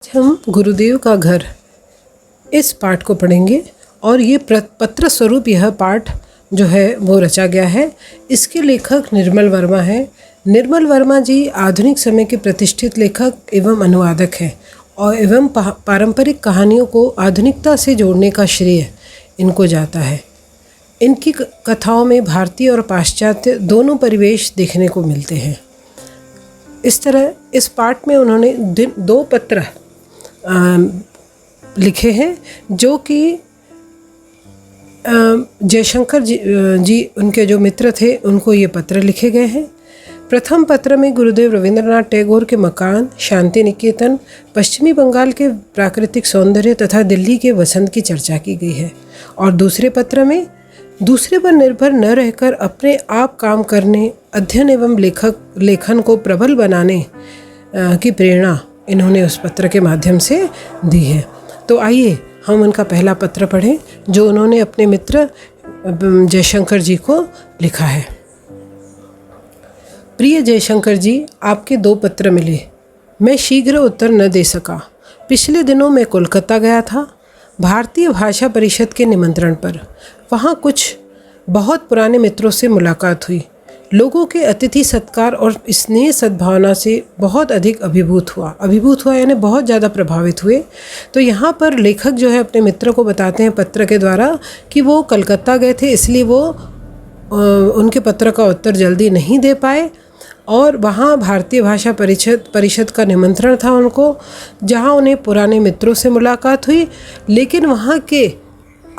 हम गुरुदेव का घर इस पाठ को पढ़ेंगे और ये पत्र स्वरूप यह पाठ जो है वो रचा गया है। इसके लेखक निर्मल वर्मा हैं। निर्मल वर्मा जी आधुनिक समय के प्रतिष्ठित लेखक एवं अनुवादक हैं और एवं पारंपरिक कहानियों को आधुनिकता से जोड़ने का श्रेय इनको जाता है। इनकी कथाओं में भारतीय और पाश्चात्य दोनों परिवेश देखने को मिलते हैं। इस तरह इस पाठ में उन्होंने दो पत्र लिखे हैं जो कि जयशंकर जी उनके जो मित्र थे उनको ये पत्र लिखे गए हैं। प्रथम पत्र में गुरुदेव रविंद्रनाथ टैगोर के मकान, शांति निकेतन, पश्चिमी बंगाल के प्राकृतिक सौंदर्य तथा दिल्ली के वसंत की चर्चा की गई है और दूसरे पत्र में दूसरे पर निर्भर न रहकर अपने आप काम करने, अध्ययन एवं लेखन को प्रबल बनाने की प्रेरणा इन्होंने उस पत्र के माध्यम से दी है। तो आइए हम उनका पहला पत्र पढ़ें जो उन्होंने अपने मित्र जयशंकर जी को लिखा है। प्रिय जयशंकर जी, आपके दो पत्र मिले। मैं शीघ्र उत्तर न दे सका। पिछले दिनों मैं कोलकाता गया था भारतीय भाषा परिषद के निमंत्रण पर। वहाँ कुछ बहुत पुराने मित्रों से मुलाकात हुई। लोगों के अतिथि सत्कार और स्नेह सद्भावना से बहुत अधिक अभिभूत हुआ यानी बहुत ज़्यादा प्रभावित हुए। तो यहाँ पर लेखक जो है अपने मित्र को बताते हैं पत्र के द्वारा कि वो कलकत्ता गए थे, इसलिए वो उनके पत्र का उत्तर जल्दी नहीं दे पाए और वहाँ भारतीय भाषा परिषद का निमंत्रण था उनको, जहाँ उन्हें पुराने मित्रों से मुलाकात हुई। लेकिन वहाँ के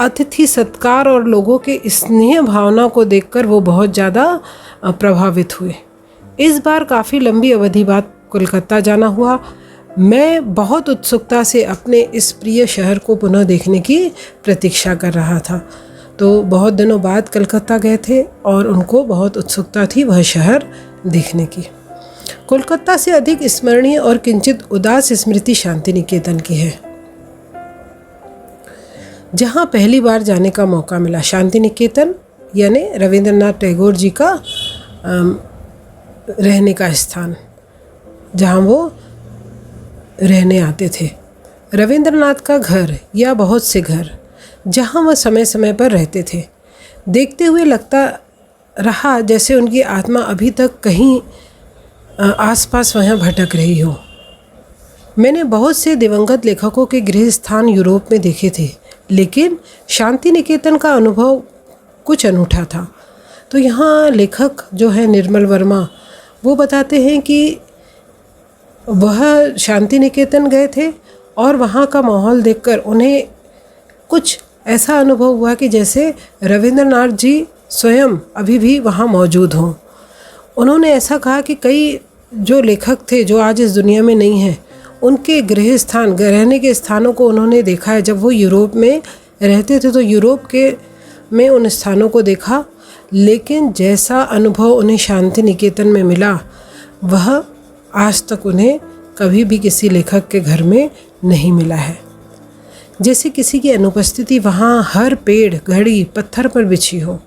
अतिथि सत्कार और लोगों के स्नेह भावना को देखकर वो बहुत ज़्यादा प्रभावित हुए। इस बार काफ़ी लंबी अवधि बाद कोलकाता जाना हुआ। मैं बहुत उत्सुकता से अपने इस प्रिय शहर को पुनः देखने की प्रतीक्षा कर रहा था। तो बहुत दिनों बाद कलकत्ता गए थे और उनको बहुत उत्सुकता थी वह शहर देखने की। कोलकाता से अधिक स्मरणीय और किंचित उदास स्मृति शांति निकेतन की है, जहाँ पहली बार जाने का मौका मिला। शांति निकेतन यानी रविंद्रनाथ टैगोर जी का रहने का स्थान, जहाँ वो रहने आते थे। रविंद्रनाथ का घर या बहुत से घर जहाँ वह समय समय पर रहते थे। देखते हुए लगता रहा जैसे उनकी आत्मा अभी तक कहीं आसपास वहाँ भटक रही हो। मैंने बहुत से दिवंगत लेखकों के गृह स्थान यूरोप में देखे थे, लेकिन शांति निकेतन का अनुभव कुछ अनूठा था। तो यहाँ लेखक जो है निर्मल वर्मा वो बताते हैं कि वह शांति निकेतन गए थे और वहाँ का माहौल देखकर उन्हें कुछ ऐसा अनुभव हुआ कि जैसे रविंद्रनाथ जी स्वयं अभी भी वहाँ मौजूद हों। उन्होंने ऐसा कहा कि कई जो लेखक थे जो आज इस दुनिया में नहीं हैं, उनके गृह स्थान रहने के स्थानों को उन्होंने देखा है। जब वो यूरोप में रहते थे तो यूरोप के में उन स्थानों को देखा, लेकिन जैसा अनुभव उन्हें शांति निकेतन में मिला वह आज तक उन्हें कभी भी किसी लेखक के घर में नहीं मिला है। जैसे किसी की अनुपस्थिति वहाँ हर पेड़ घड़ी पत्थर पर बिछी हो।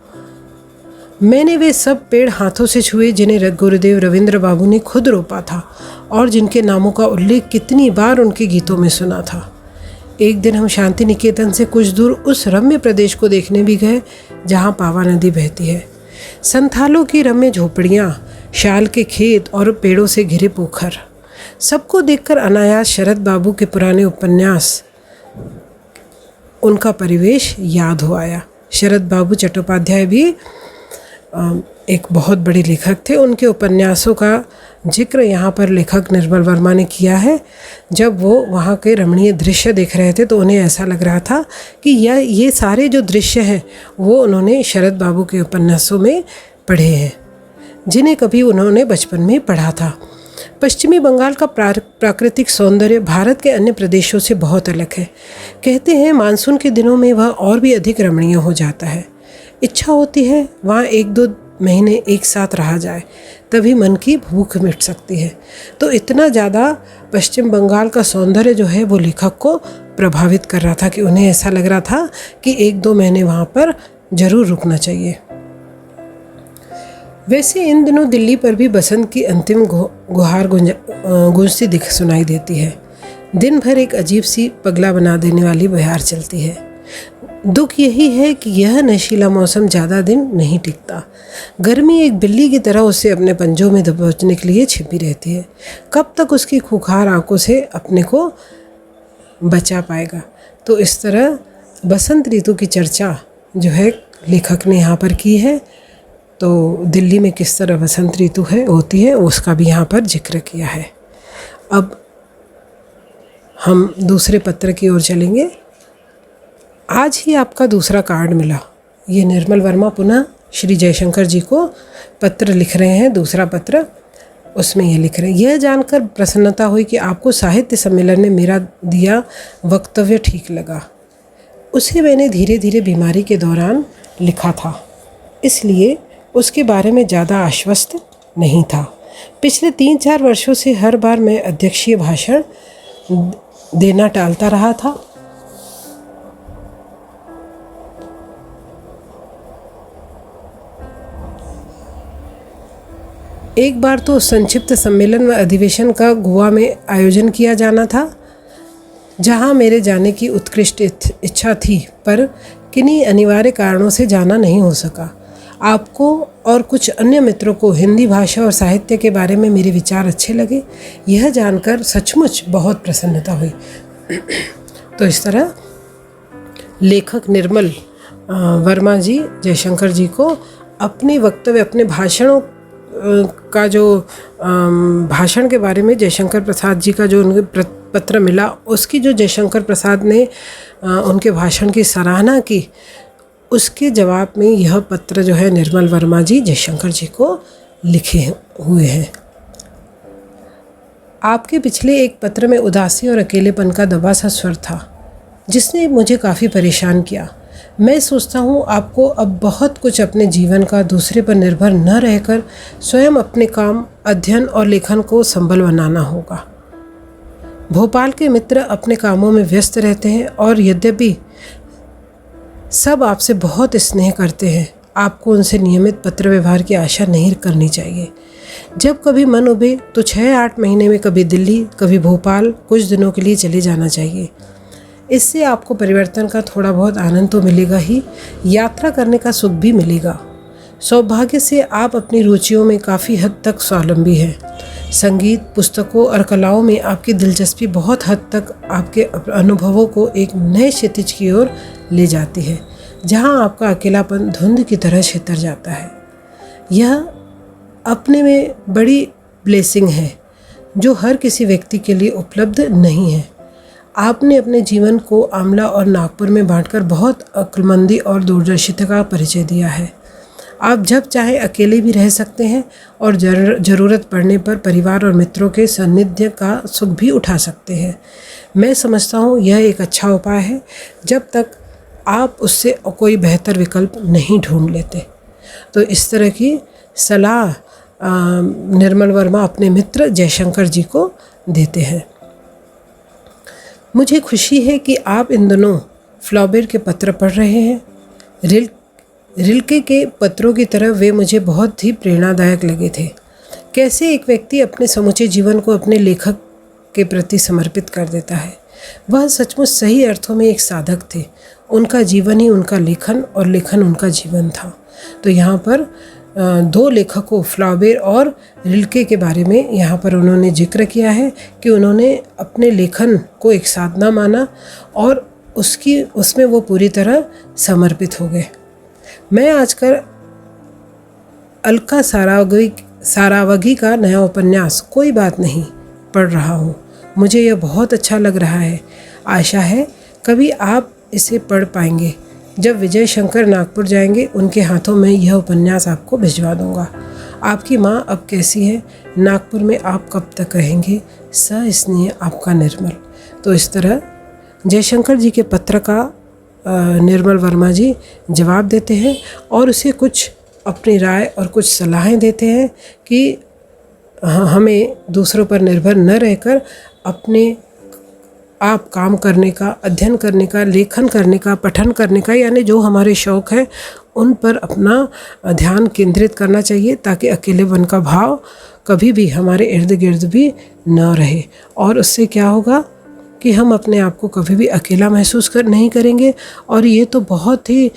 मैंने वे सब पेड़ हाथों से छुए जिन्हें गुरुदेव रविंद्र बाबू ने खुद रोपा था और जिनके नामों का उल्लेख कितनी बार उनके गीतों में सुना था। एक दिन हम शांति निकेतन से कुछ दूर उस रम्य प्रदेश को देखने भी गए जहाँ पावा नदी बहती है। संथालों की रम्य झोपड़ियाँ, शाल के खेत और पेड़ों से घिरे पोखर, सबको देखकर अनायास शरद बाबू के पुराने उपन्यास, उनका परिवेश याद हो आया। शरद बाबू चट्टोपाध्याय भी एक बहुत बड़े लेखक थे। उनके उपन्यासों का जिक्र यहाँ पर लेखक निर्मल वर्मा ने किया है। जब वो वहाँ के रमणीय दृश्य देख रहे थे तो उन्हें ऐसा लग रहा था कि ये सारे जो दृश्य हैं वो उन्होंने शरद बाबू के उपन्यासों में पढ़े हैं, जिन्हें कभी उन्होंने बचपन में पढ़ा था। पश्चिमी बंगाल का प्राकृतिक सौंदर्य भारत के अन्य प्रदेशों से बहुत अलग है। कहते हैं मानसून के दिनों में वह और भी अधिक रमणीय हो जाता है। इच्छा होती है वहाँ 1-2 महीने एक साथ रहा जाए, तभी मन की भूख मिट सकती है। तो इतना ज़्यादा पश्चिम बंगाल का सौंदर्य जो है वो लेखक को प्रभावित कर रहा था कि उन्हें ऐसा लग रहा था कि 1-2 महीने वहाँ पर ज़रूर रुकना चाहिए। वैसे इन दिनों दिल्ली पर भी बसंत की अंतिम गुहार गूंजती सुनाई देती है। दिन भर एक अजीब सी पगला बना देने वाली बहार चलती है। दुख यही है कि यह नशीला मौसम ज़्यादा दिन नहीं टिकता। गर्मी एक बिल्ली की तरह उसे अपने पंजों में दबोचने के लिए छिपी रहती है। कब तक उसकी खूंखार आंखों से अपने को बचा पाएगा। तो इस तरह बसंत ऋतु की चर्चा जो है लेखक ने यहाँ पर की है। तो दिल्ली में किस तरह बसंत ऋतु होती है उसका भी यहाँ पर जिक्र किया है। अब हम दूसरे पत्र की ओर चलेंगे। आज ही आपका दूसरा कार्ड मिला। ये निर्मल वर्मा पुनः श्री जयशंकर जी को पत्र लिख रहे हैं, दूसरा पत्र। उसमें ये लिख रहे हैं, यह जानकर प्रसन्नता हुई कि आपको साहित्य सम्मेलन में मेरा दिया वक्तव्य ठीक लगा। उसे मैंने धीरे धीरे बीमारी के दौरान लिखा था, इसलिए उसके बारे में ज़्यादा आश्वस्त नहीं था। पिछले 3-4 वर्षों से हर बार मैं अध्यक्षीय भाषण देना टालता रहा था। एक बार तो संक्षिप्त सम्मेलन व अधिवेशन का गोवा में आयोजन किया जाना था, जहां मेरे जाने की उत्कृष्ट इच्छा थी, पर किन्हीं अनिवार्य कारणों से जाना नहीं हो सका। आपको और कुछ अन्य मित्रों को हिंदी भाषा और साहित्य के बारे में मेरे विचार अच्छे लगे। यह जानकर सचमुच बहुत प्रसन्नता हुई। तो इस तरह लेखक निर्मल वर्मा जी जयशंकर जी को अपने वक्तव्य, अपने भाषणों का जो भाषण के बारे में जयशंकर प्रसाद जी का जो उनके पत्र मिला, उसकी जो जयशंकर प्रसाद ने उनके भाषण की सराहना की, उसके जवाब में यह पत्र जो है निर्मल वर्मा जी जयशंकर जी को लिखे हुए हैं। आपके पिछले एक पत्र में उदासी और अकेलेपन का दबा सा स्वर था, जिसने मुझे काफ़ी परेशान किया। मैं सोचता हूँ आपको अब बहुत कुछ अपने जीवन का दूसरे पर निर्भर न रहकर स्वयं अपने काम, अध्ययन और लेखन को संबल बनाना होगा। भोपाल के मित्र अपने कामों में व्यस्त रहते हैं और यद्यपि सब आपसे बहुत स्नेह करते हैं, आपको उनसे नियमित पत्र व्यवहार की आशा नहीं करनी चाहिए। जब कभी मन उबे तो 6-8 महीने में कभी दिल्ली, कभी भोपाल कुछ दिनों के लिए चले जाना चाहिए। इससे आपको परिवर्तन का थोड़ा बहुत आनंद तो मिलेगा ही, यात्रा करने का सुख भी मिलेगा। सौभाग्य से आप अपनी रुचियों में काफ़ी हद तक स्वावलंबी हैं। संगीत, पुस्तकों और कलाओं में आपकी दिलचस्पी बहुत हद तक आपके अनुभवों को एक नए क्षितिज की ओर ले जाती है, जहां आपका अकेलापन धुंध की तरह छितर जाता है। यह अपने में बड़ी ब्लेसिंग है जो हर किसी व्यक्ति के लिए उपलब्ध नहीं है। आपने अपने जीवन को आमला और नागपुर में बांटकर बहुत अक्लमंदी और दूरदर्शिता का परिचय दिया है। आप जब चाहे अकेले भी रह सकते हैं और ज़रूरत पड़ने पर परिवार और मित्रों के सानिध्य का सुख भी उठा सकते हैं। मैं समझता हूँ यह एक अच्छा उपाय है, जब तक आप उससे कोई बेहतर विकल्प नहीं ढूंढ लेते। तो इस तरह की सलाह निर्मल वर्मा अपने मित्र जयशंकर जी को देते हैं। मुझे खुशी है कि आप इन दिनों फ्लॉबेर के पत्र पढ़ रहे हैं। रिल्के के पत्रों की तरह वे मुझे बहुत ही प्रेरणादायक लगे थे। कैसे एक व्यक्ति अपने समूचे जीवन को अपने लेखक के प्रति समर्पित कर देता है। वह सचमुच सही अर्थों में एक साधक थे। उनका जीवन ही उनका लेखन और लेखन उनका जीवन था। तो यहाँ पर 2 लेखकों फ्लॉबेर और रिल्के के बारे में यहाँ पर उन्होंने जिक्र किया है कि उन्होंने अपने लेखन को एक साधना माना और उसमें वो पूरी तरह समर्पित हो गए। मैं आजकल अलका सारावगी का नया उपन्यास कोई बात नहीं पढ़ रहा हूँ। मुझे यह बहुत अच्छा लग रहा है। आशा है कभी आप इसे पढ़ पाएंगे। जब विजय शंकर नागपुर जाएंगे, उनके हाथों में यह उपन्यास आपको भिजवा दूंगा। आपकी माँ अब कैसी है? नागपुर में आप कब तक रहेंगे? सस्नेह आपका निर्मल। तो इस तरह जयशंकर जी के पत्र का निर्मल वर्मा जी जवाब देते हैं और उसे कुछ अपनी राय और कुछ सलाहें देते हैं कि हमें दूसरों पर निर्भर न रहकर अपने आप काम करने का, अध्ययन करने का, लेखन करने का, पठन करने का, यानी जो हमारे शौक़ है उन पर अपना ध्यान केंद्रित करना चाहिए, ताकि अकेलेपन का भाव कभी भी हमारे इर्द गिर्द भी न रहे। और उससे क्या होगा कि हम अपने आप को कभी भी अकेला महसूस नहीं करेंगे। और ये तो बहुत ही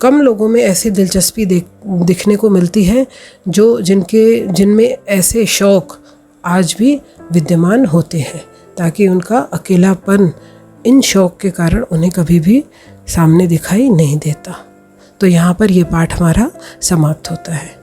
कम लोगों में ऐसी दिलचस्पी दिखने को मिलती है जिनमें ऐसे शौक़ आज भी विद्यमान होते हैं, ताकि उनका अकेलापन इन शौक़ के कारण उन्हें कभी भी सामने दिखाई नहीं देता। तो यहाँ पर ये पाठ हमारा समाप्त होता है।